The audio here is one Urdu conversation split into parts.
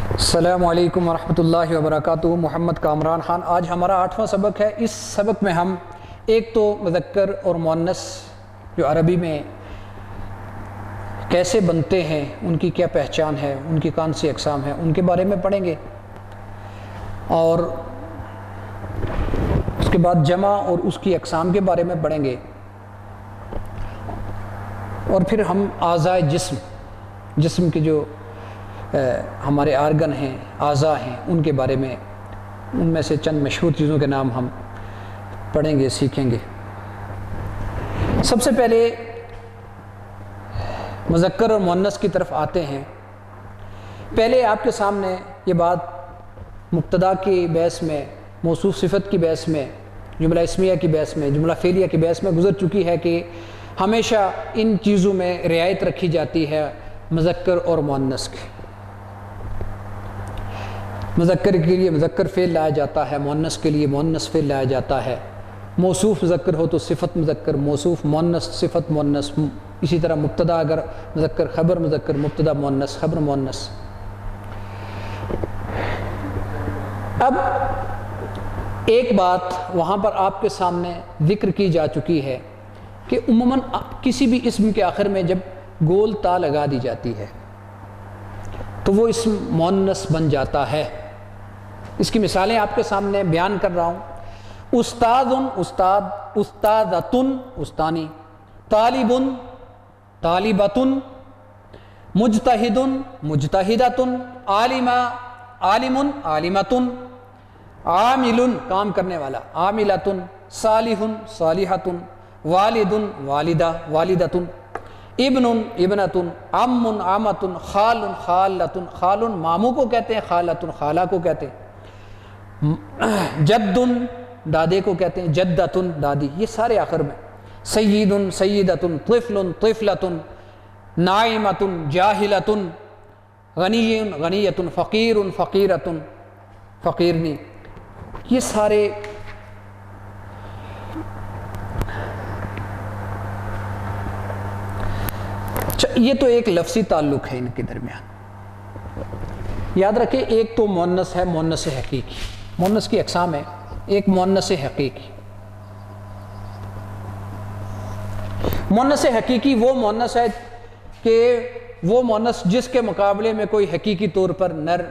السلام علیکم ورحمۃ اللہ وبرکاتہ۔ محمد کامران خان۔ آج ہمارا 8واں سبق ہے۔ اس سبق میں ہم ایک تو مذکر اور مؤنث جو عربی میں کیسے بنتے ہیں، ان کی کیا پہچان ہے، ان کی کون سی اقسام ہیں، ان کے بارے میں پڑھیں گے، اور اس کے بعد جمع اور اس کی اقسام کے بارے میں پڑھیں گے، اور پھر ہم اعضائے جسم کے جو ہمارے آرگن ہیں، اعضاء ہیں، ان کے بارے میں، ان میں سے چند مشہور چیزوں کے نام ہم پڑھیں گے، سیکھیں گے۔ سب سے پہلے مذکر اور مؤنث کی طرف آتے ہیں۔ پہلے آپ کے سامنے یہ بات مبتدا کی بحث میں، موصوف صفت کی بحث میں، جملہ اسمیہ کی بحث میں، جملہ فعلیہ کی بحث میں گزر چکی ہے کہ ہمیشہ ان چیزوں میں رعایت رکھی جاتی ہے مذکر اور مؤنث کی۔ مذکر کے لیے مذکر فعل لایا جاتا ہے، مؤنث کے لیے مؤنث فعل لایا جاتا ہے۔ موصوف مذکر ہو تو صفت مذکر، موصوف مؤنث صفت مؤنث، اسی طرح مبتدا اگر مذکر خبر مذکر، مبتدا مؤنث خبر مؤنث۔ اب ایک بات وہاں پر آپ کے سامنے ذکر کی جا چکی ہے کہ عموماً کسی بھی اسم کے آخر میں جب گول تا لگا دی جاتی ہے تو وہ اسم مؤنث بن جاتا ہے۔ اس کی مثالیں آپ کے سامنے بیان کر رہا ہوں۔ استاد استاد، استادتن استانی، طالب طالبۃ، مجتہد مجتہدۃ، عالمہ عالم عالمۃ، عامل کام کرنے والا عاملۃ، صالح صالحۃ، والد والدہ والدۃ، ابن ابنۃ، عم عامۃ، خال خالۃ، خال ماموں کو کہتے ہیں، خالۃ خالہ کو کہتے ہیں، جد دادے کو کہتے ہیں، جدۃ دادی، یہ سارے آخر میں۔ سید سیدۃ، طفل طفلۃ، ناعمۃ جاہلۃ، غنی غنیۃ، فقیر فقیرۃ فقیرنی، یہ سارے یہ تو ایک لفظی تعلق ہے ان کے درمیان۔ یاد رکھیں ایک تو مؤنث ہے، مؤنث حقیقی، مؤنث کی اقسام ہے، ایک مؤنث حقیقی۔ مؤنث حقیقی وہ مؤنث ہے کہ وہ مؤنث جس کے مقابلے میں کوئی حقیقی طور پر نر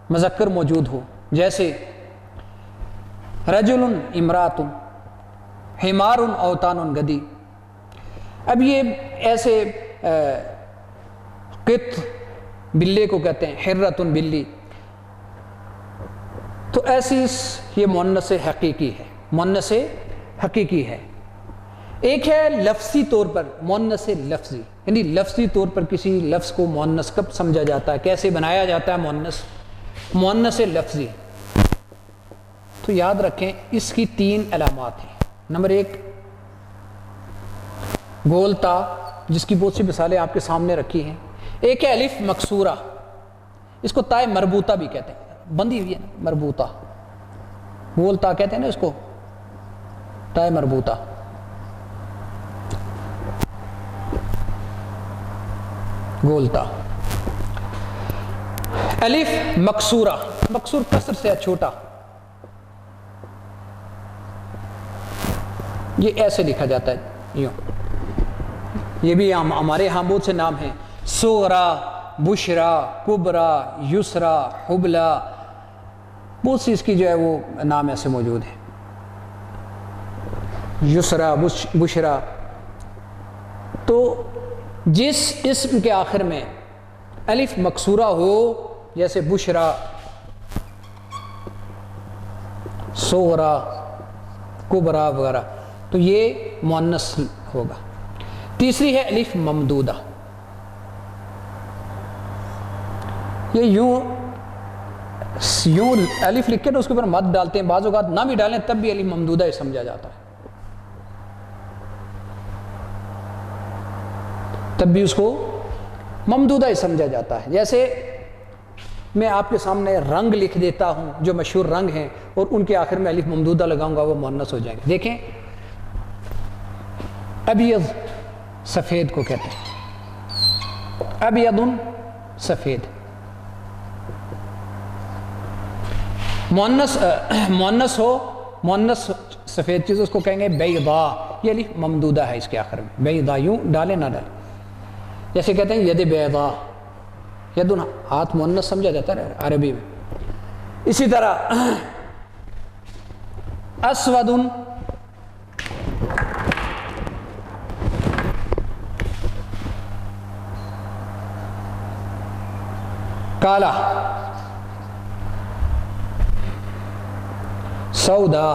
مذکر موجود ہو، جیسے رجل امرأۃ، حمار اوطان گدی۔ اب یہ ایسے قط بلے کو کہتے ہیں، حرۃ بلی، تو ایسی یہ مؤنث حقیقی ہے، مؤنث حقیقی ہے۔ ایک ہے لفظی طور پر مؤنث لفظی، یعنی لفظی طور پر کسی لفظ کو مؤنث کب سمجھا جاتا ہے، کیسے بنایا جاتا ہے مؤنث، مؤنث لفظی۔ تو یاد رکھیں اس کی 3 علامات ہیں۔ نمبر 1 گول تا، جس کی بہت سی مثالیں آپ کے سامنے رکھی ہیں۔ ایک ہے الف مکسورہ، اس کو تائے مربوطہ بھی کہتے ہیں، بندھی ہوئی ہے نا، مربوطہ، گول تا کہتے ہیں نا اس کو، تائے مربوطہ۔ گول تا۔ الف مکسورہ، مکسور کسر سے چھوٹا، یہ ایسے لکھا جاتا ہے یوں۔ یہ بھی ہمارے ہاں بہت سے نام ہیں، صغرا، بشرا، کبرا، یسرا، حبلا، بہت سی اس کی جو ہے وہ نام ایسے موجود ہیں، یسرا، بشرا۔ تو جس اسم کے آخر میں الف مکسورہ ہو، جیسے بشرا، صغرا، کبرا وغیرہ، تو یہ مؤنث ہوگا۔ تیسری ہے الف ممدودہ، یہ یوں الف لکھ کے نا اس کے اوپر مد ڈالتے ہیں، بعض اوقات نہ بھی ڈالیں تب بھی الف ممدودہ ہی سمجھا جاتا ہے، تب بھی اس کو ممدودہ ہی سمجھا جاتا ہے۔ جیسے میں آپ کے سامنے رنگ لکھ دیتا ہوں، جو مشہور رنگ ہیں، اور ان کے آخر میں الف ممدودہ لگاؤں گا، وہ مؤنث ہو جائیں گے۔ دیکھیں ابیض، سفید کو کہتے ہیں، ابیض سفید۔ مونس ہو، مونس سفید چیز اس کو کہیں گے بیضا، یہ الف ممدودہ ہے اس کے آخر میں، بیضا یوں ڈالے نہ ڈالے، جیسے کہتے ہیں ید بیضا، ید ہاتھ مونس سمجھا جاتا ہے عربی میں. اسی طرح اسود، کالا، سودا،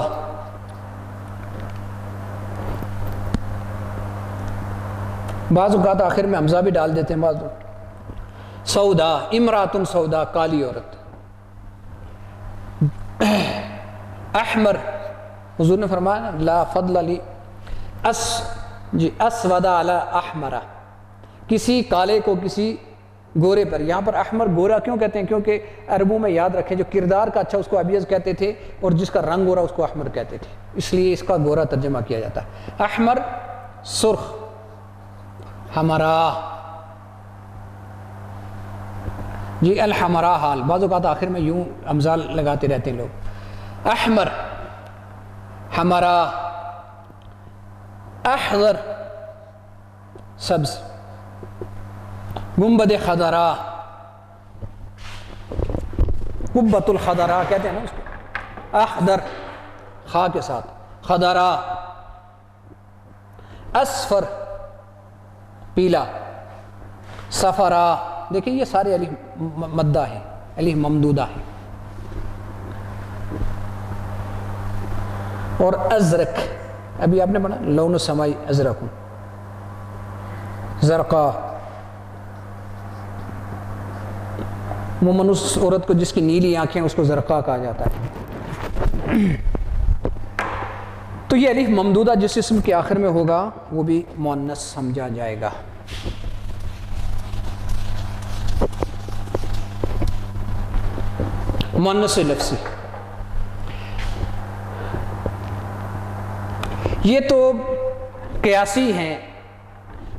بعض اوقات آخر میں حمزہ بھی ڈال دیتے ہیں بعض لوگ. سودا، امراتن سودا، کالی عورت. احمر، حضور نے فرمایا نا لا فضل علی اسودا علی احمرہ، کسی کالے کو کسی گورے پر. یہاں پر احمر گورا کیوں کہتے ہیں؟ کیونکہ عربوں میں یاد رکھیں جو کردار کا اچھا اس کو ابیض کہتے تھے اور جس کا رنگ گورا اس کو احمر کہتے تھے، اس لیے اس کا گورا ترجمہ کیا جاتا ہے. احمر سرخ، حمرا، جی الحمرا حال، بعض اوقات آخر میں یوں حمزہ لگاتے رہتے ہیں لوگ. احمر، حمرا، احضر سبز، گنبد خضرا، قبۃ الخضرا کہتے ہیں نا اس کو، احضر خا کے ساتھ، خضرا، اصفر پیلا، صفرا. دیکھیں یہ سارے الف مدہ ہیں، الف ممدودہ ہیں. اور ازرق، ابھی آپ نے پڑھا لون السمائی ازرق، زرقا، عموماً اس عورت کو جس کی نیلی آنکھیں اس کو زرقا کہا جاتا ہے. تو یہ الف ممدودہ جس اسم کے آخر میں ہوگا وہ بھی مؤنث سمجھا جائے گا. مؤنث لفظی، یہ تو قیاسی ہیں.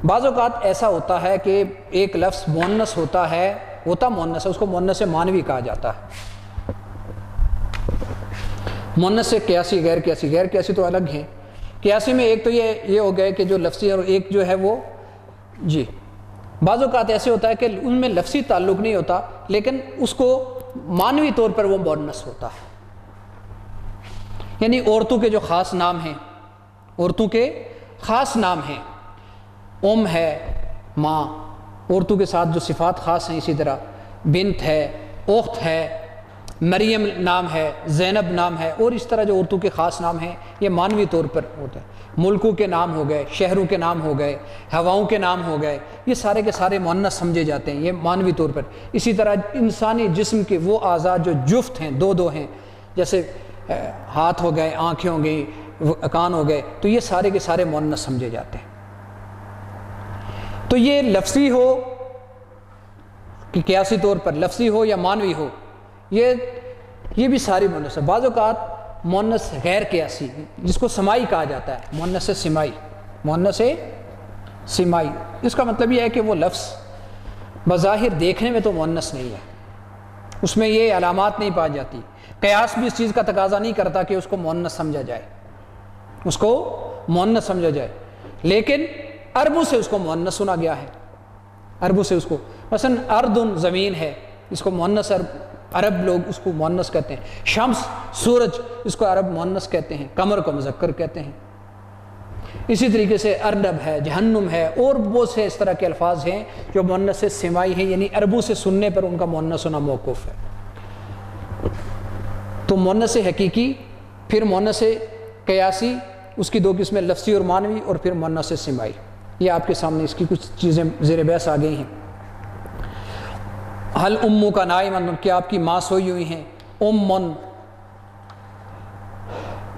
بعض اوقات ایسا ہوتا ہے کہ ایک لفظ مؤنث ہوتا مؤنث ہے، اس کو مؤنث معنوی کہا جاتا ہے. مؤنث سے قیاسی، غیر قیاسی. غیر قیاسی تو الگ ہیں. قیاسی میں ایک تو یہ ہو گئے کہ جو لفظی، اور ایک جو ہے وہ جی بعض اوقات ایسے ہوتا ہے کہ ان میں لفظی تعلق نہیں ہوتا لیکن اس کو معنوی طور پر وہ مؤنث ہوتا ہے. یعنی عورتوں کے جو خاص نام ہیں، عورتوں کے خاص نام ہیں، ام ہے، ماں، عورتوں کے ساتھ جو صفات خاص ہیں، اسی طرح بنت ہے، اخت ہے، مریم نام ہے، زینب نام ہے، اور اس طرح جو عورتوں کے خاص نام ہیں یہ معنوی طور پر ہوتے ہیں. ملکوں کے نام ہو گئے، شہروں کے نام ہو گئے، ہواؤں کے نام ہو گئے، یہ سارے کے سارے مؤنث سمجھے جاتے ہیں، یہ معنوی طور پر. اسی طرح انسانی جسم کے وہ اعضاء جو جفت ہیں، دو ہیں، جیسے ہاتھ ہو گئے، آنکھیں ہو گئی، کان ہو گئے، تو یہ سارے کے سارے مؤنث سمجھے جاتے ہیں. تو یہ لفظی ہو کہ قیاسی طور پر لفظی ہو یا معنوی ہو، یہ بھی ساری مؤنث ہے. بعض اوقات مؤنث غیر قیاسی جس کو سمائی کہا جاتا ہے، مؤنث سمائی، مؤنث سمائی، اس کا مطلب یہ ہے کہ وہ لفظ بظاہر دیکھنے میں تو مؤنث نہیں ہے، اس میں یہ علامات نہیں پائی جاتی. قیاس بھی اس چیز کا تقاضا نہیں کرتا کہ اس کو مؤنث سمجھا جائے، اس کو مؤنث سمجھا جائے، لیکن عربوں سے اس کو مؤنث سنا گیا ہے. عربوں سے اس کو مثلا اردن زمین ہے، اس کو مؤنث عرب لوگ اس کو مؤنث کہتے ہیں. شمس سورج، اس کو عرب مؤنث کہتے ہیں، قمر کو مذکر کہتے ہیں. اسی طریقے سے ارنب ہے، جہنم ہے، اور بہت سے اس طرح کے الفاظ ہیں جو مؤنث سمائی ہیں، یعنی عربوں سے سننے پر ان کا مؤنث ہونا موقوف ہے. تو مؤنث حقیقی، پھر مؤنث قیاسی، اس کی دو قسمیں لفظی اور معنوی، اور پھر مؤنث سمائی. یہ آپ کے سامنے اس کی کچھ چیزیں زیر بحث آ گئی ہیں. حل امو کا نائمن، کیا آپ کی ماں سوئی ہوئی ہیں، امن،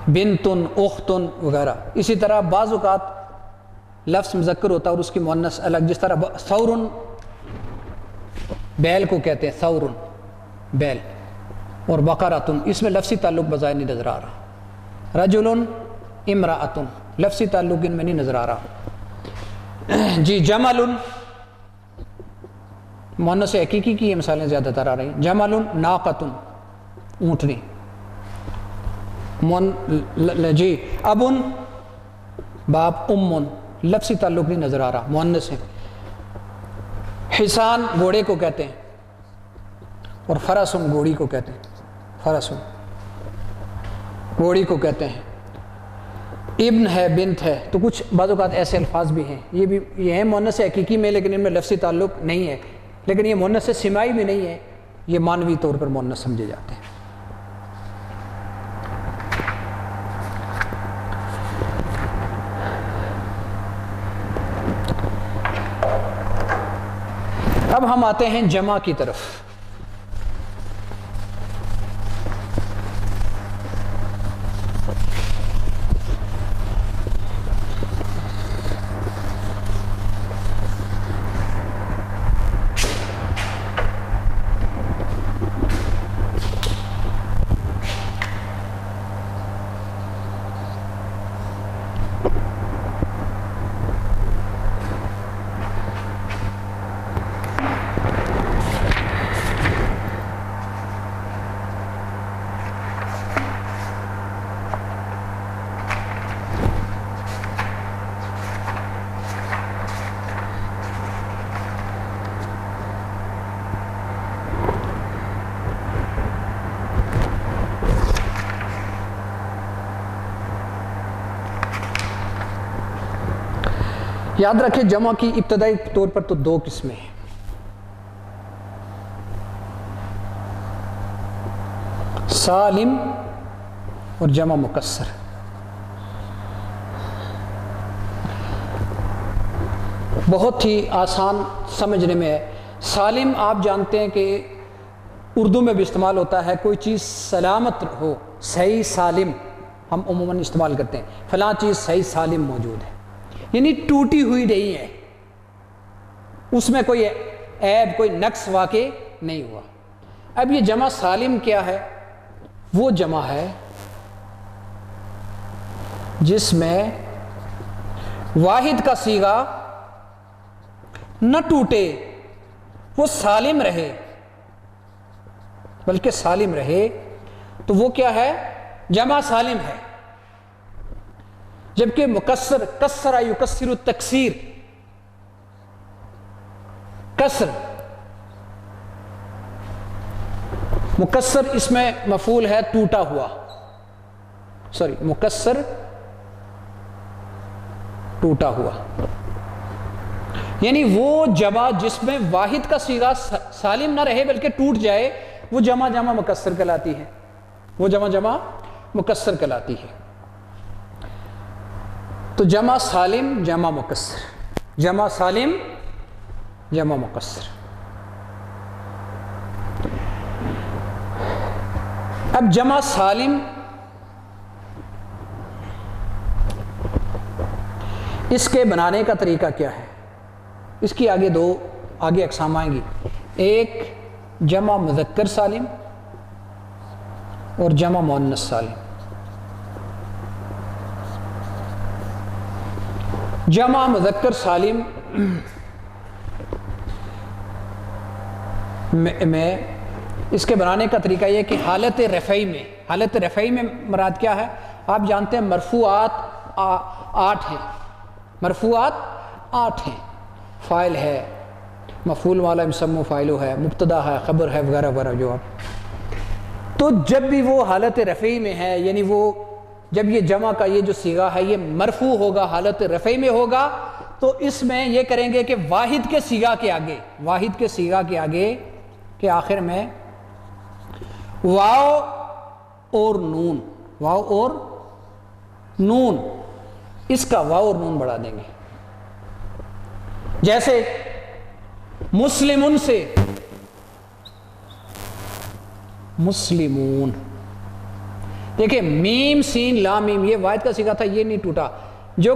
بنتن، اختن وغیرہ. اسی طرح بعض اوقات لفظ مذکر ہوتا ہے اور اس کی مؤنث الگ، جس طرح ثورن، بیل کو کہتے ہیں ثورن، بیل، اور بقراتن، اس میں لفظی تعلق بظاہر نہیں نظر آ رہا. رجلن، امرأتن، لفظی تعلق ان میں نہیں نظر آ رہا. جی جملن، مؤنث حقیقی کی یہ مثالیں زیادہ تر آ رہی ہیں. جملن، ناقتن، اونٹنی. جی ابن باپ امن لفظی تعلق نہیں نظر آ رہا، مؤنث ہے. حسان گھوڑے کو کہتے ہیں اور فرسن گھوڑی کو کہتے ہیں. فرسن گھوڑی کو کہتے ہیں. ابن ہے، بنت ہے، تو کچھ بعض اوقات ایسے الفاظ بھی ہیں، یہ ہیں مؤنث حقیقی میں لیکن ان میں لفظی تعلق نہیں ہے. لیکن یہ مؤنث سماعی بھی نہیں ہے، یہ معنوی طور پر مؤنث سمجھے جاتے ہیں. اب ہم آتے ہیں جمع کی طرف. یاد رکھیں جمع کی ابتدائی طور پر تو دو قسمیں ہیں. سالم اور جمع مکسر. بہت ہی آسان سمجھنے میں ہے. سالم آپ جانتے ہیں کہ اردو میں بھی استعمال ہوتا ہے. کوئی چیز سلامت ہو، صحیح سالم ہم عموماً استعمال کرتے ہیں. فلاں چیز صحیح سالم موجود ہے، یعنی ٹوٹی ہوئی نہیں ہے، اس میں کوئی عیب کوئی نقص واقع نہیں ہوا. اب یہ جمع سالم کیا ہے؟ وہ جمع ہے جس میں واحد کا صیغہ نہ ٹوٹے، وہ سالم رہے، بلکہ سالم رہے. تو وہ کیا ہے؟ جمع سالم ہے. جبکہ مکسر، کسر یکسر التکسیر، کسر مکسر اس میں مفعول ہے ٹوٹا ہوا، مکسر ٹوٹا ہوا، یعنی وہ جمع جس میں واحد کا صیغہ سالم نہ رہے بلکہ ٹوٹ جائے، وہ جمع مکسر کہلاتی ہے. وہ جمع مکسر کہلاتی ہے. تو جمع سالم جمع مکسر، جمع سالم جمع مکسر. اب جمع سالم اس کے بنانے کا طریقہ کیا ہے؟ اس کی آگے اقسام آئیں گی. ایک جمع مذکر سالم اور جمع مؤنث سالم. جمع مذکر سالم میں اس کے بنانے کا طریقہ یہ کہ حالت رفعی میں مراد کیا ہے؟ آپ جانتے ہیں مرفوعات 8 ہیں. مرفوعات 8 ہیں. فاعل ہے، مفعول والا مسمى فاعلو ہے، مبتدا ہے، خبر ہے، وغیرہ وغیرہ. جو آپ تو جب بھی وہ حالت رفعی میں ہے، یعنی وہ جب یہ جمع کا یہ جو صیغہ ہے یہ مرفوع ہوگا، حالت رفعی میں ہوگا، تو اس میں یہ کریں گے کہ واحد کے صیغہ کے آگے کے آخر میں واو اور نون اس کا واو اور نون بڑھا دیں گے. جیسے مسلمون سے مسلمون، دیکھیں میم سین لام میم یہ واحد کا صیغہ تھا، یہ نہیں ٹوٹا. جو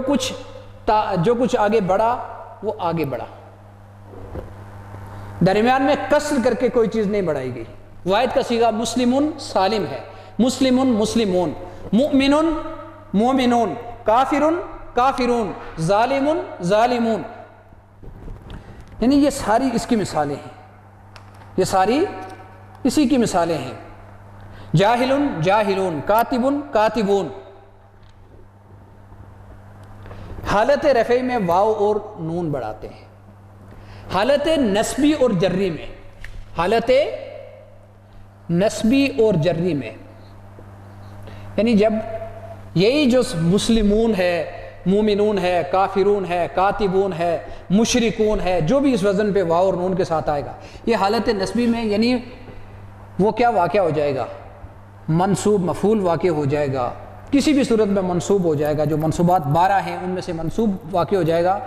کچھ آگے بڑھا وہ آگے بڑھا، درمیان میں کسر کر کے کوئی چیز نہیں بڑھائی گئی. واحد کا صیغہ مسلمون سالم ہے، مسلمون مسلمون، مؤمنون مومنون، کافرون کافرون، ظالمون ظالمون. یعنی یہ ساری اس کی مثالیں ہیں، یہ ساری اسی کی مثالیں ہیں. جاہل جاہلون، کاتب کاتبون۔ حالت رفعی میں واو اور نون بڑھاتے ہیں، حالت نسبی اور جری میں، حالت نسبی اور جری میں، یعنی جب یہی جو مسلمون ہے، مومنون ہے، کافرون ہے، کاتبون ہے، مشرکون ہے، جو بھی اس وزن پہ واو اور نون کے ساتھ آئے گا، یہ حالت نسبی میں یعنی وہ کیا واقع ہو جائے گا؟ منصوب مفعول واقع ہو جائے گا، کسی بھی صورت میں منصوب ہو جائے گا، جو منصوبات 12 ہیں ان میں سے منصوب واقع ہو جائے گا۔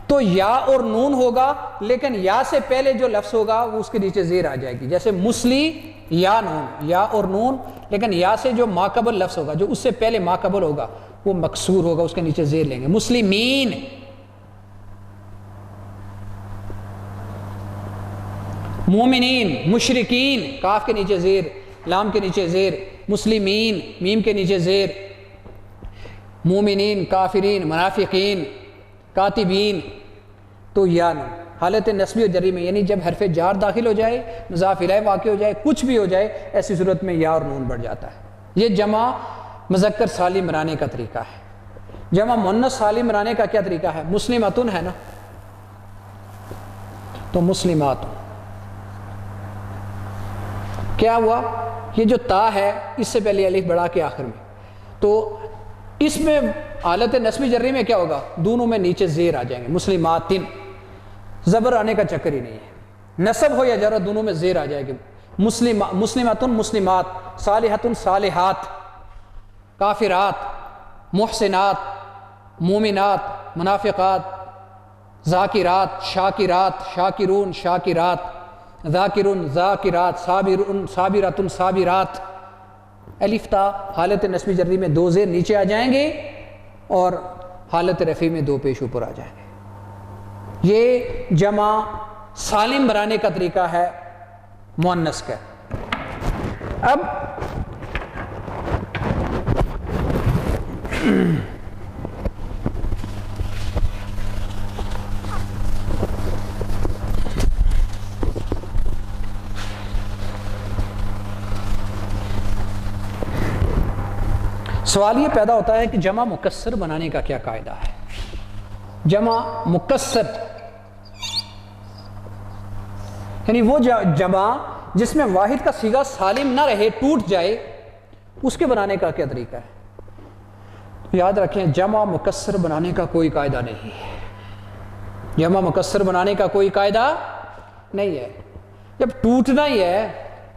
تو یا اور نون ہوگا، لیکن یا سے پہلے جو لفظ ہوگا وہ اس کے نیچے زیر آ جائے گی، جیسے مسلی یا نون، یا اور نون، لیکن یا سے جو ماقبل لفظ ہوگا، جو اس سے پہلے ماقبل ہوگا وہ مکسور ہوگا، اس کے نیچے زیر لیں گے۔ مسلمین، مومنین، مشرکین، کاف کے نیچے زیر، لام کے نیچے زیر، مسلمین، میم کے نیچے زیر، مومنین، کافرین، منافقین، کاتبین، تو یا نون حالت نسبی اور جری میں، یعنی جب حرف جار داخل ہو جائے، مضاف الیہ واقع ہو جائے، کچھ بھی ہو جائے، ایسی صورت میں یا اور نون بڑھ جاتا ہے۔ یہ جمع مذکر سالم بنانے کا طریقہ ہے۔ جمع مؤنث سالم بنانے کا کیا طریقہ ہے؟ مسلماتن ہے نا، تو مسلمات، کیا ہوا؟ یہ جو تا ہے اس سے پہلے الف بڑھا کے آخر میں، تو اس میں حالت نسبی جری میں کیا ہوگا؟ دونوں میں نیچے زیر آ جائیں گے، مسلماتن، زبر آنے کا چکر ہی نہیں ہے، نصب ہو یا جر دونوں میں زیر آ جائے گی۔ مسلماتن مسلمات، صالحاتن صالحات، کافرات، محسنات، مومنات، منافقات، ذاکرات، شاکرات، شاکرون، شاکرات، ذاکرون، ذاکرات، صابرون، صابراتن، صابرات۔ الف تا حالت نسبی جری میں دو زیر نیچے آ جائیں گے اور حالت رفعی میں دو پیش اوپر آ جائیں گے۔ یہ جمع سالم بنانے کا طریقہ ہے مؤنث کا۔ اب سوال یہ پیدا ہوتا ہے کہ جمع مکسر بنانے کا کیا قاعدہ ہے؟ جمع مکسر یعنی وہ جمع جس میں واحد کا صیغہ سالم نہ رہے، ٹوٹ جائے، اس کے بنانے کا کیا طریقہ ہے؟ یاد رکھیں، جمع مکسر بنانے کا کوئی قاعدہ نہیں ہے۔ جمع مکسر بنانے کا کوئی قاعدہ نہیں ہے۔ جب ٹوٹنا ہی ہے،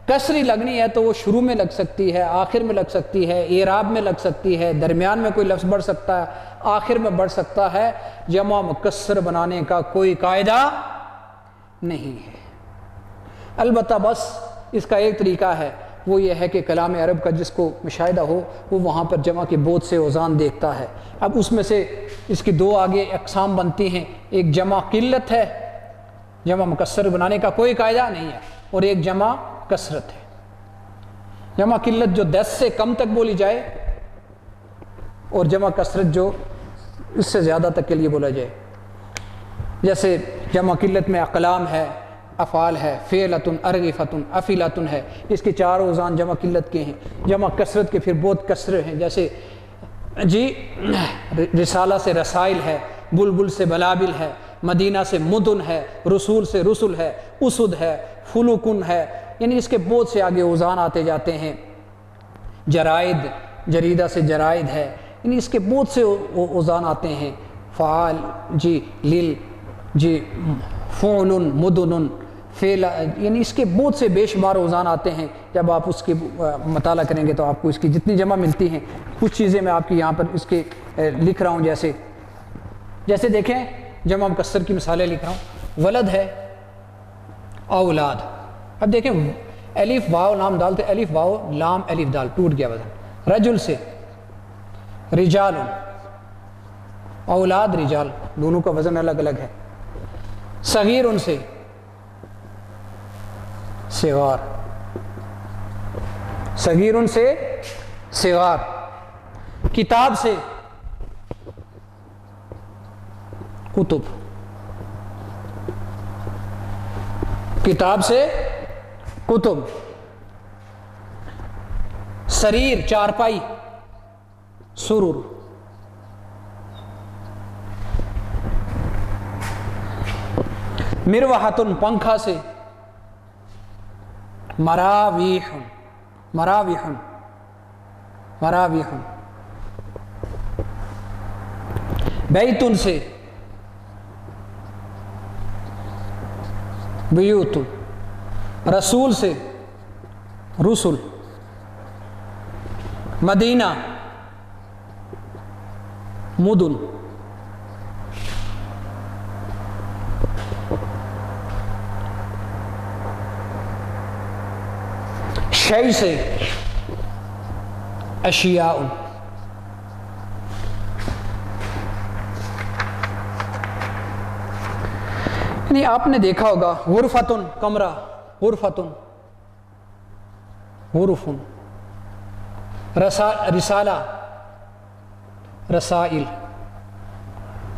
کسری لگنی ہے، تو وہ شروع میں لگ سکتی ہے، آخر میں لگ سکتی ہے، اعراب میں لگ سکتی ہے، درمیان میں کوئی لفظ بڑھ سکتا ہے، آخر میں بڑھ سکتا ہے۔ جمع مکسر بنانے کا کوئی قاعدہ نہیں ہے۔ البتہ بس اس کا ایک طریقہ ہے، وہ یہ ہے کہ کلام عرب کا جس کو مشاہدہ ہو وہ وہاں پر جمع کے بہت سے اوزان دیکھتا ہے۔ اب اس میں سے اس کی دو آگے اقسام بنتی ہیں، ایک جمع قلت ہے، جمع مکسر بنانے کا کوئی قاعدہ نہیں ہے، اور ایک جمع کثرت ہے۔ جمع قلت جو 10 سے کم تک بولی جائے، اور جمع کثرت جو اس سے زیادہ تک کے لیے بولا جائے۔ جیسے جمع قلت میں اقلام ہے، افعال ہے، فعلتن، ارغفتن، افعلتن ہے، اس کے چار اوزان جمع قلت کے ہیں۔ جمع کثرت کے پھر بہت کثرے ہیں، جیسے رسالہ سے رسائل ہے، بلبل سے بلابل ہے، مدینہ سے مدن ہے، رسول سے رسل ہے، اسد ہے، فلوکن ہے، یعنی اس کے بہت سے آگے اوزان آتے جاتے ہیں۔ جرائد، جریدہ سے جرائد ہے، یعنی اس کے بہت سے اوزان آتے ہیں۔ فعال، لیل، فعل، مدن، فعل، یعنی اس کے بہت سے بے شمار اوزان آتے ہیں۔ جب آپ اس کے مطالعہ کریں گے تو آپ کو اس کی جتنی جمع ملتی ہیں، کچھ چیزیں میں آپ کی یہاں پر اس کے لکھ رہا ہوں، جیسے دیکھیں جمع مکسر کی مثالیں لکھ رہا ہوں۔ ولد ہے، اولاد۔ اب دیکھیں الف واو لام دال، تو الف واو لام الف دال ٹوٹ گیا وزن۔ رجل سے رجال، اولاد رجال، دونوں کا وزن الگ الگ ہے۔ صغیر ان سے صغار، صغیر ان سے صغار۔ کتاب سے کتب، کتاب سے کتب۔ سریر چارپائی، سرور. مروحتن پنکھا سے، مراویح، مراویح، مراویح. بیتن سے، بیوت. رسول سے، رسل. مدینہ، مدن. شیء سے، اشیاء. یعنی آپ نے دیکھا ہوگا غرفتن کمرہ، غرفتن، غرفن. رسالہ، رسائل.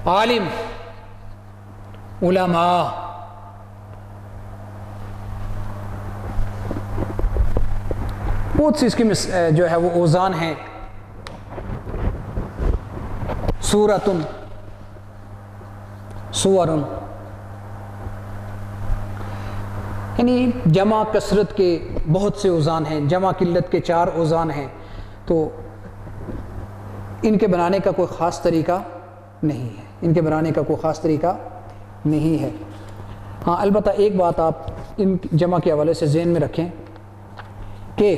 عالم، علماء. بہت سی اس کی جو ہے وہ اوزان ہیں. سورتن، سورن. یعنی جمع کثرت کے بہت سے اوزان ہیں، جمع قلت کے 4 اوزان ہیں. تو ان کے بنانے کا کوئی خاص طریقہ نہیں ہے، ان کے بنانے کا کوئی خاص طریقہ نہیں ہے. ہاں البتہ ایک بات آپ ان جمع کے حوالے سے ذہن میں رکھیں کہ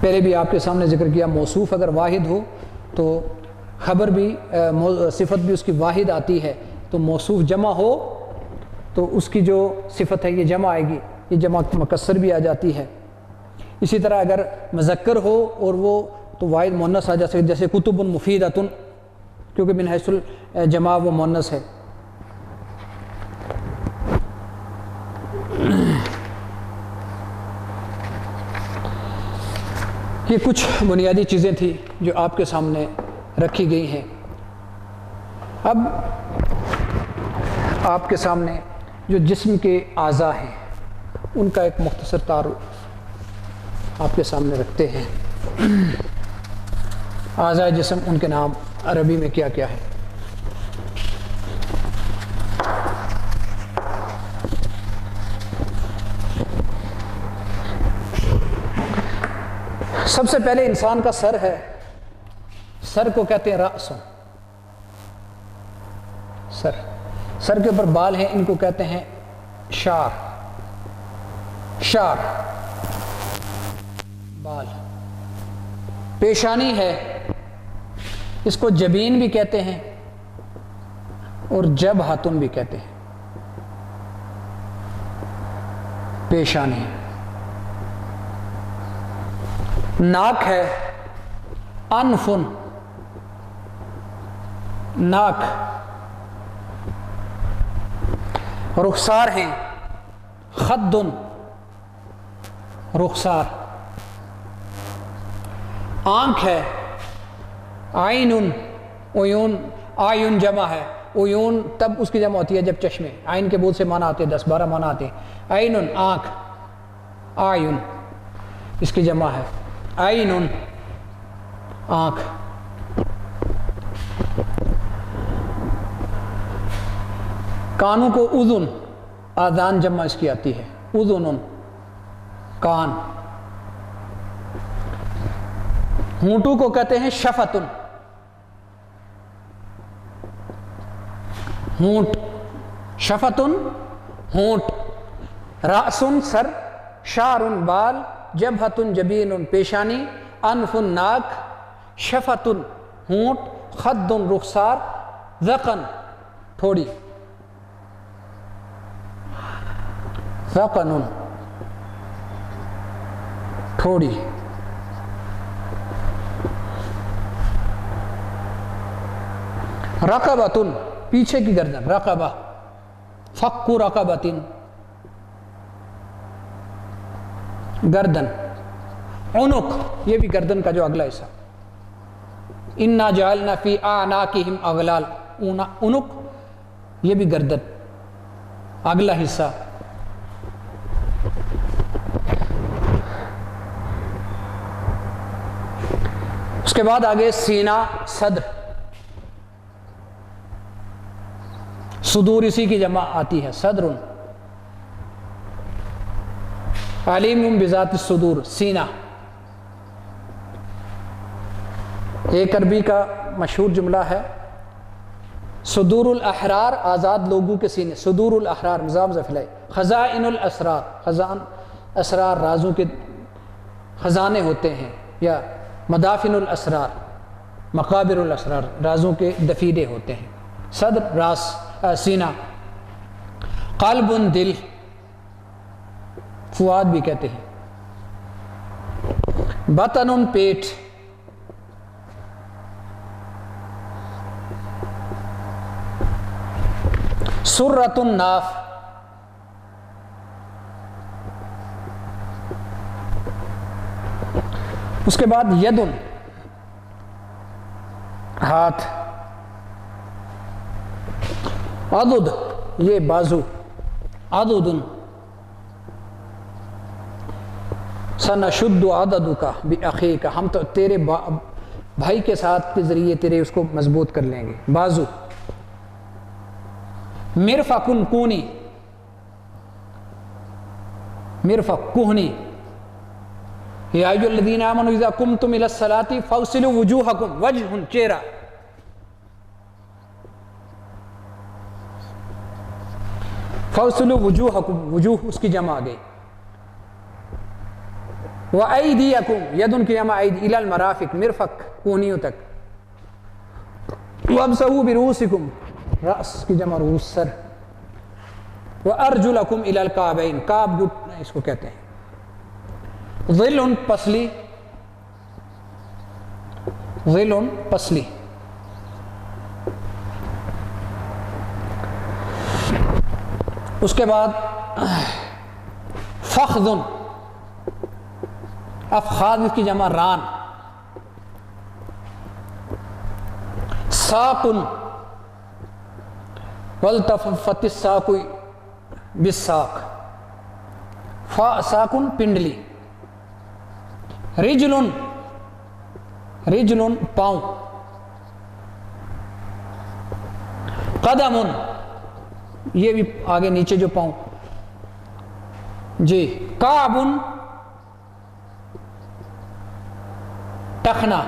پہلے بھی آپ کے سامنے ذکر کیا، موصوف اگر واحد ہو تو خبر بھی صفت بھی اس کی واحد آتی ہے. تو موصوف جمع ہو تو اس کی جو صفت ہے یہ جمع آئے گی، یہ جمع مکسر بھی آ جاتی ہے. اسی طرح اگر مذکر ہو اور وہ تو واحد مؤنث آ جا سکے، جیسے کتب مفیدۃ، کیونکہ من حیث الجمع وہ مؤنث ہے. یہ کچھ بنیادی چیزیں تھیں جو آپ کے سامنے رکھی گئی ہیں. اب آپ کے سامنے جو جسم کے اعضاء ہیں ان کا ایک مختصر تعارف آپ کے سامنے رکھتے ہیں. اعضاء جسم، ان کے نام عربی میں کیا کیا ہے؟ سب سے پہلے انسان کا سر ہے، سر کو کہتے ہیں رأس. سر کے اوپر بال ہیں، ان کو کہتے ہیں شعر. شعر، بال. پیشانی ہے، اس کو جبین بھی کہتے ہیں اور جبہتن بھی کہتے ہیں. پیشانی. ناک ہے، انفن، ناک. رخسار ہیں، خدن، رخسار. آنکھ ہے، عین، عیون. آیون جمع ہے، عیون تب اس کی جمع ہوتی ہے جب چشمے. عین کے بہت سے معنی آتے ہیں، 10-12 معنی آتے ہیں. عین آنکھ، آیون اس کی جمع ہے. عین آنکھ. کانوں کو اذن، آذان جمع اس کی آتی ہے، اذن کان. ہونٹوں کو کہتے ہیں شفتن، ہونٹ. شفتن ہونٹ. رأسن سر، شعرن بال، جبہتن جبین پیشانی، انفن ناک، شفتن ہونٹ، خدن رخسار، ذقن تھوڑی. ذقن تھوڑی. رقبتن پیچھے کی گردن، رقبہ. فک رقبتن گردن. عنق یہ بھی گردن کا جو اگلا حصہ. انا جعلنا فی اعناقہم اغلال، عنق یہ بھی گردن. اگلا حصہ. اس کے بعد آگے سینہ، صدر. صدور اسی کی جمع آتی ہے، صدر. علیم بذات الصدور، سینہ. ایک عربی کا مشہور جملہ ہے، صدور الاحرار، آزاد لوگوں کے سینے. صدور الاحرار نظام ذفلۂ. خزائن الاسرار، خزان اسرار، رازوں کے خزانے ہوتے ہیں. یا مدافن الاسرار، مقابر الاسرار، رازوں کے دفیدے ہوتے ہیں. صدر راس، سینہ. قلب دل، فؤاد بھی کہتے ہیں. بطن پیٹ. سرۃ ناف. اس کے بعد ید، ہاتھ. عضد، یہ بازو. عضد. سنشد عضدک باخیک، ہم تو تیرے بھائی کے ساتھ کے ذریعے تیرے اس کو مضبوط کر لیں گے. بازو. مرفق کونی، مرفق کوہنی. یا ایھا الذین آمنوا اذا قمتم الی الصلاۃ فاغسلوا وجوہکم، وجہ چہرہ. فاغسلوا وجوہکم، وجوہ اس کی جمع آ گئی. وایدیکم، ید کی جمع اید، الی المرافق، مرفق کوہنیوں تک. وامسحوا برؤوسکم، راس کی جمع رؤوس، سر. وارجلکم الی الکعبین، کعب گھٹنے اس کو کہتے ہیں. ظل پسلی، ظل پسلی. اس کے بعد فخذ، افخاذ کی جمع ران. ساق، والتفت الساق بالساق. ساق پنڈلی. رجل، رجل پاؤں. قدم، یہ بھی آگے نیچے جو پاؤں. جی. کعب، ٹخنا.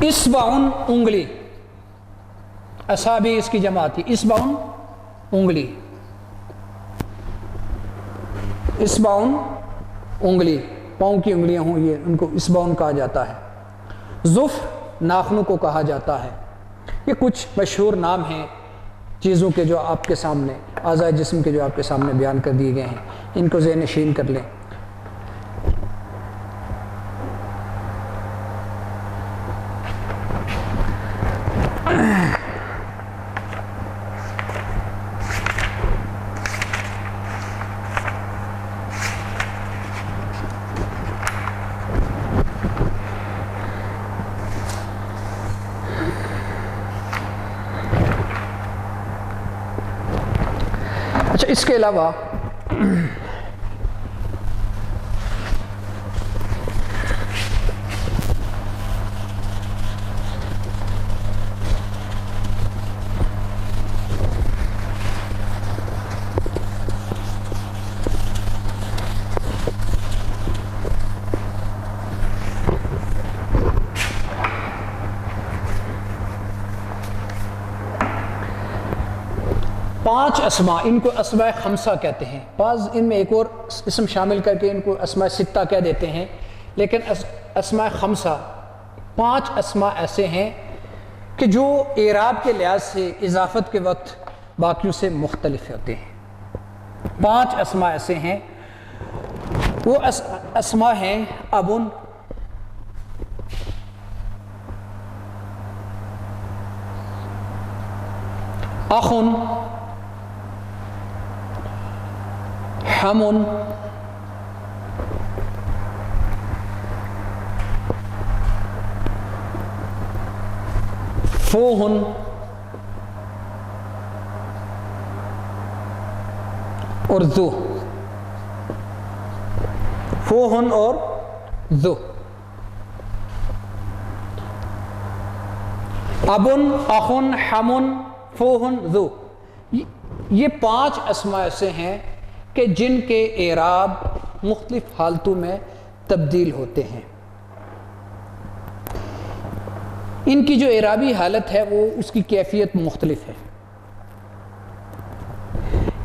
اصبع، انگلی. اصابع اس کی جمع آتی، اصبع انگلی. اصبع انگلی، پاؤں کی انگلیاں ہوں یہ ان کو اصبع کہا جاتا ہے. ظفر، ناخنوں کو کہا جاتا ہے. یہ کچھ مشہور نام ہیں چیزوں کے جو آپ کے سامنے، اعضاء جسم کے جو آپ کے سامنے بیان کر دیے گئے ہیں. ان کو ذہن نشین کر لیں. اچھا، اس کے علاوہ پانچ اسماء، ان کو اسماء خمسہ کہتے ہیں. بعض ان میں ایک اور اسم شامل کر کے ان کو اسماء ستہ کہہ دیتے ہیں، لیکن اسماء خمسہ پانچ اسماء ایسے ہیں کہ جو اعراب کے لحاظ سے اضافت کے وقت باقیوں سے مختلف ہوتے ہیں. پانچ اسماء ایسے ہیں. وہ اسماء ہیں ابن، اخن، حمن، فوہن، اور ذو، فوہن اور ذو، ابن، اخن، حمن، فوہن، ذو، یہ 5 اسماء ایسے ہیں کہ جن کے اعراب مختلف حالتوں میں تبدیل ہوتے ہیں۔ ان کی جو اعرابی حالت ہے وہ اس کی کیفیت مختلف ہے۔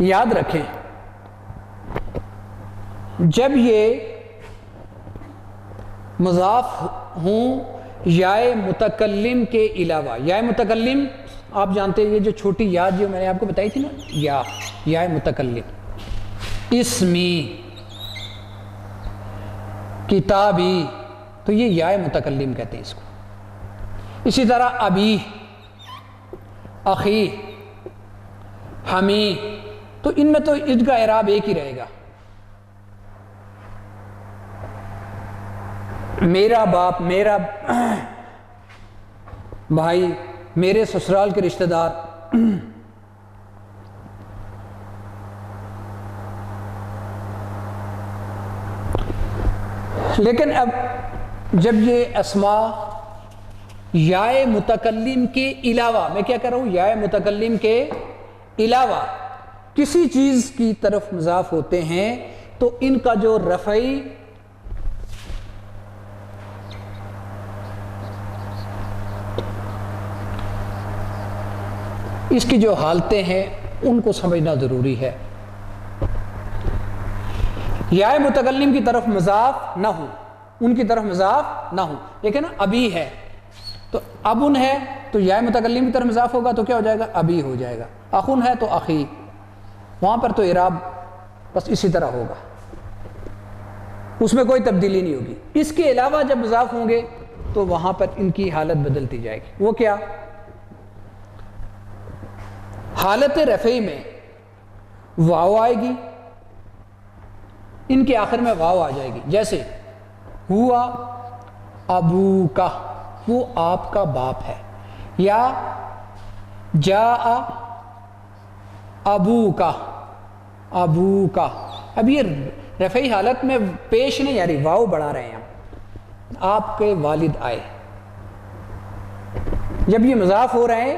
یاد رکھیں جب یہ مضاف ہوں یائے متکلم کے علاوہ، یائے متکلم آپ جانتے ہیں یہ جو چھوٹی یا جو میں نے آپ کو بتائی تھی نا، یائے متکلم، اسمی، کتابی، تو یہ یائے متکلم کہتے ہیں اس کو۔ اسی طرح ابی، اخی، حمی، تو ان میں تو ان کا اعراب ایک ہی رہے گا، میرا باپ، میرا بھائی، میرے سسرال کے رشتہ دار۔ لیکن اب جب یہ اسماء یائے متکلم کے علاوہ، میں کیا کر رہا ہوں، یائے متکلم کے علاوہ کسی چیز کی طرف مضاف ہوتے ہیں تو ان کا جو رفعی اس کی جو حالتیں ہیں ان کو سمجھنا ضروری ہے۔ یائے متکلم کی طرف مضاف نہ ہو، ان کی طرف مضاف نہ ہو، لیکن ابھی ہے تو ابن ہے تو یائے متکلم کی طرف مضاف ہوگا تو کیا ہو جائے گا، ابھی ہو جائے گا۔ اخن ہے تو اخی، وہاں پر تو اعراب بس اسی طرح ہوگا، اس میں کوئی تبدیلی نہیں ہوگی۔ اس کے علاوہ جب مضاف ہوں گے تو وہاں پر ان کی حالت بدلتی جائے گی۔ وہ کیا؟ حالت رفعی میں واو آئے گی، ان کے آخر میں واو آ جائے گی، جیسے ہوا ابو کا، وہ آپ کا باپ ہے، یا جاء ابو کا، ابو کا۔ اب یہ رفعی حالت میں پیش نہیں آ رہی، واو بڑھا رہے ہیں ہم، آپ کے والد آئے۔ جب یہ مضاف ہو رہے ہیں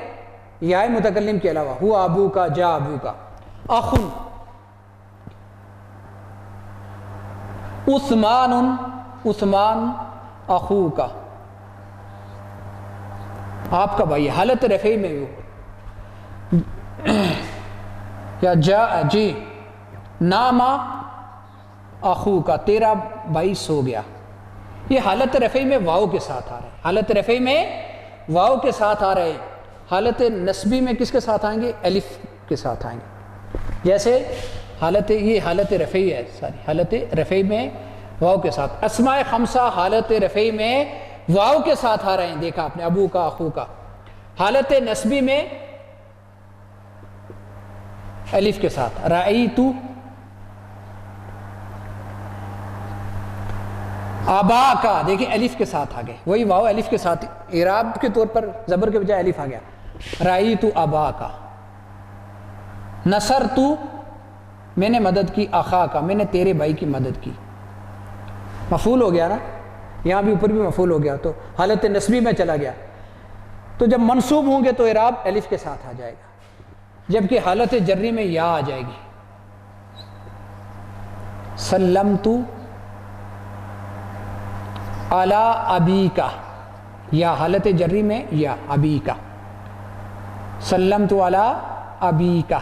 یائے متکلم کے علاوہ، ہوا ابو کا، جا ابو کا۔ اخن، عثمان، عثمان اخو کا، آپ کا بھائی، حالت رفعی میں وہ، یا جا جی ناما اخو کا، تیرا بھائی سو گیا۔ یہ حالت رفعی میں واو کے ساتھ آ رہے ہیں، حالت رفعی میں واو کے ساتھ آ رہے ہیں۔ حالت نسبی میں کس کے ساتھ آئیں گے؟ الف کے ساتھ آئیں گے، جیسے حالت، یہ حالت رفعی ہے، ساری حالت رفعی میں واو کے ساتھ۔ اسماء خمسہ حالت رفعی میں واو کے ساتھ آ رہے ہیں، دیکھا آپ نے، ابو کا، اخو کا۔ حالت نسبی میں الف کے ساتھ، رأیتو، آبا کا، دیکھیں الف کے ساتھ آ گئے، وہی واو الف کے ساتھ، اعراب کے طور پر زبر کے بجائے الف آ گیا، رأیتو آبا کا۔ نصرتو، میں نے مدد کی، اخا کا، میں نے تیرے بھائی کی مدد کی۔ مفعول ہو گیا نا، یہاں بھی اوپر بھی مفعول ہو گیا، تو حالت نسبی میں چلا گیا۔ تو جب منصوب ہوں گے تو اعراب الف کے ساتھ آ جائے گا، جبکہ حالت جری میں یا آ جائے گی۔ سلمتو علی ابی کا، یا حالت جری میں یا ابی کا، سلمتو علی ابی کا۔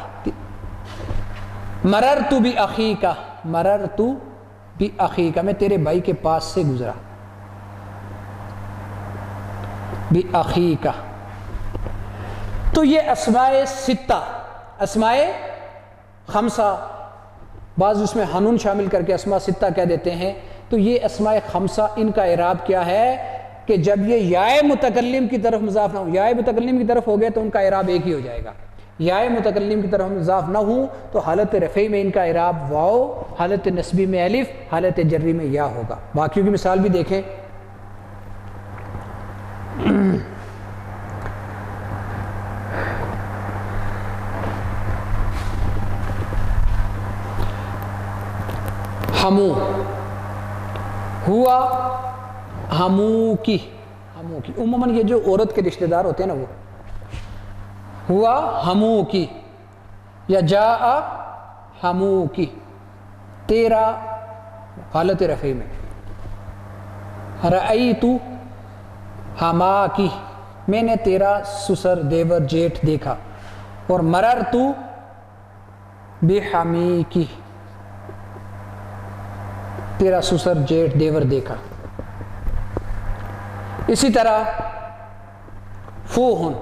مررتو بأخی کا، مررتو بأخی کا، میں تیرے بھائی کے پاس سے گزرا، بأخی کا۔ تو یہ اسماء ستہ، اسماء خمسہ، بعض اس میں حنون شامل کر کے اسماء ستہ کہہ دیتے ہیں۔ تو یہ اسماء خمسہ، ان کا اعراب کیا ہے کہ جب یہ یائے متکلم کی طرف مضاف نہ ہو، یائے متکلم کی طرف ہو گیا تو ان کا اعراب ایک ہی ہو جائے گا۔ یائے متکلم کی طرف مضاف نہ ہوں تو حالت رفعی میں ان کا اعراب واو، حالت نسبی میں الف، حالت جری میں یا ہوگا۔ باقیوں کی مثال بھی دیکھیں۔ ہمو ہوا ہمو کی عموماً یہ جو عورت کے رشتہ دار ہوتے ہیں نا وہ ہوا ہمو کی یا جاء ہمو کی تیرا حالت رفع میں رأیت ہما کی میں نے تیرا سسر دیور جیٹھ دیکھا اور مررت بحمی کی تیرا سسر جیٹھ دیور دیکھا. اسی طرح فوہن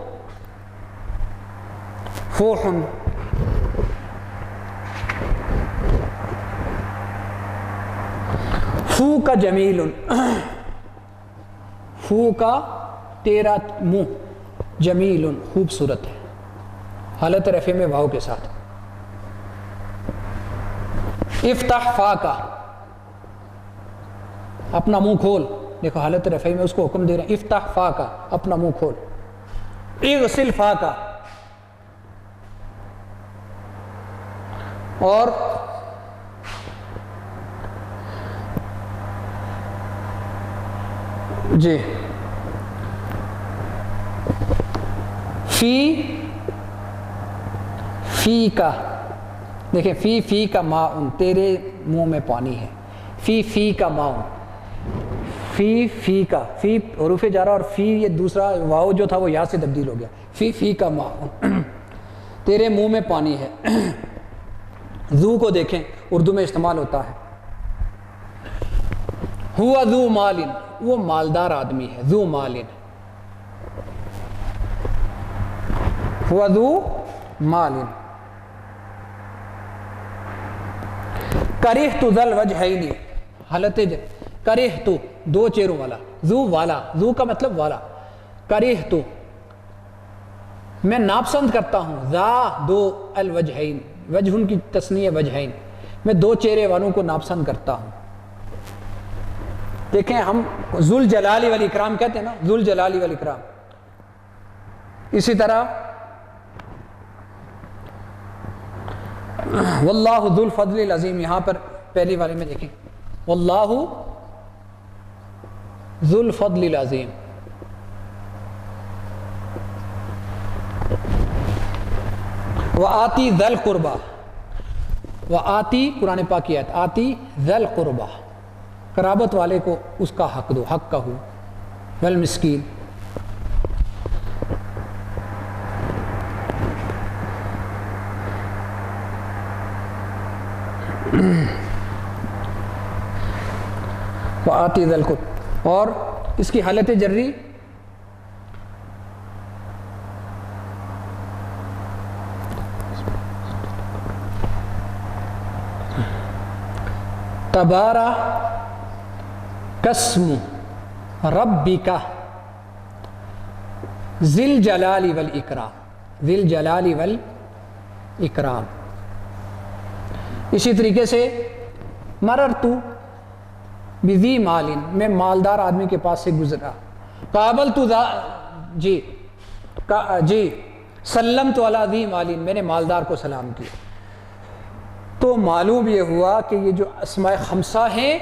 فو کا جمیل فو کا تیرا منہ جمیل خوبصورت ہے حالت رفع میں واو کے ساتھ. افتح فا کا اپنا منہ کھول دیکھو حالت رفع میں اس کو حکم دے رہے ہیں افتح فا کا اپنا منہ کھول. اغسل فا کا اور جی فی کا دیکھیں فی کا ماؤن تیرے منہ میں پانی ہے. فی کا ماؤن فی کا فی حروف جارہ اور فی یہ دوسرا واو جو تھا وہ یا سے تبدیل ہو گیا. فی کا ماؤن تیرے منہ میں پانی ہے. ذو کو دیکھیں اردو میں استعمال ہوتا ہے ہوا ذو مالن وہ مالدار آدمی ہے. ذو مالن ہوا ذو مالن. کرہت ذل وجہین حالت کرہت دو چہروں والا ذو والا ذو کا مطلب والا. کرہت میں ناپسند کرتا ہوں ذا دو الوجہین وجہ کی تسنیہ وجہین میں دو چہرے والوں کو ناپسند کرتا ہوں. دیکھیں ہم ذل جلالی والاکرام کہتے ہیں نا ذل جلالی والاکرام. اسی طرح واللہ ذو الفضل العظیم یہاں پر پہلی والے میں دیکھیں واللہ ذو الفضل العظیم. وآتی ذل قربا وآتی قرآن پاک کی آیت آتی ذل قربا قرابت والے کو اس کا حق دو حق کا ہو. والمسکین وآتی ذل قربا اور اس کی حالت جری تبارا قسم ربک ذل جلال والاکرام ذل جلال والاکرام. اسی طریقے سے مررتو بذی مالن میں مالدار آدمی کے پاس سے گزرا. قابلت جی سلمت علی ذی مالن میں نے مالدار کو سلام کیا. تو معلوم یہ ہوا کہ یہ جو اسماء خمسہ ہیں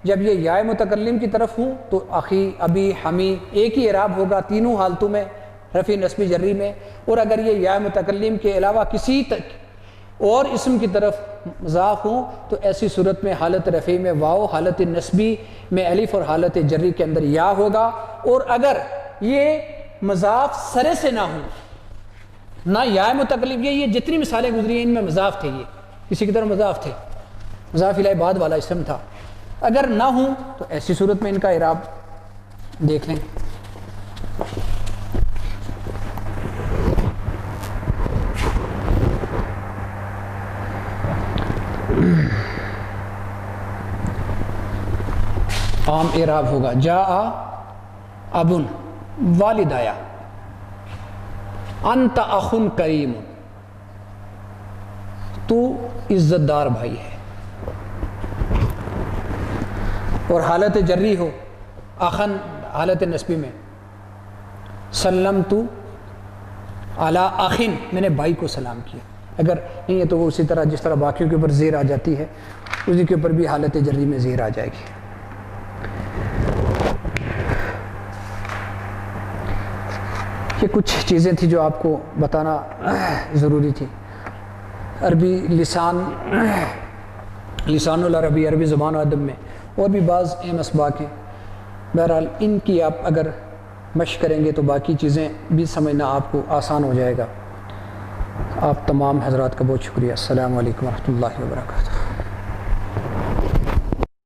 جب یہ یا متکلم کی طرف ہوں تو اخی ابی حمی ایک ہی اعراب ہوگا تینوں حالتوں میں رفع نصبی جری میں. اور اگر یہ یا متکلم کے علاوہ کسی اور اسم کی طرف مضاف ہوں تو ایسی صورت میں حالت رفع میں واو حالت نصبی میں الف اور حالت جری کے اندر یا ہوگا. اور اگر یہ مضاف سرے سے نہ ہوں نہ یا متکلم یہ جتنی مثالیں گزری ہیں ان میں مضاف تھے یہ کسی کی طرف مضاف تھے مضاف الیہ بعد والا اسم تھا. اگر نہ ہوں تو ایسی صورت میں ان کا اعراب دیکھ لیں. عام اعراب ہوگا جاء ابن والدایا انت اخن کریم تو عزت دار بھائی ہے. اور حالت جری ہو اخن حالت نسبی میں سلمت علی اخن میں نے بھائی کو سلام کیا. اگر نہیں ہے تو وہ اسی طرح جس طرح باقیوں کے اوپر زیر آ جاتی ہے اسی کے اوپر بھی حالت جری میں زیر آ جائے گی۔ یہ کچھ چیزیں تھیں جو آپ کو بتانا ضروری تھی۔ عربی لسان العربی، عربی زبان و ادب میں اور بھی بعض اہم اسباق ہیں، بہرحال ان کی آپ اگر مشق کریں گے تو باقی چیزیں بھی سمجھنا آپ کو آسان ہو جائے گا۔ آپ تمام حضرات کا بہت شکریہ۔ السلام علیکم ورحمۃ اللہ وبرکاتہ۔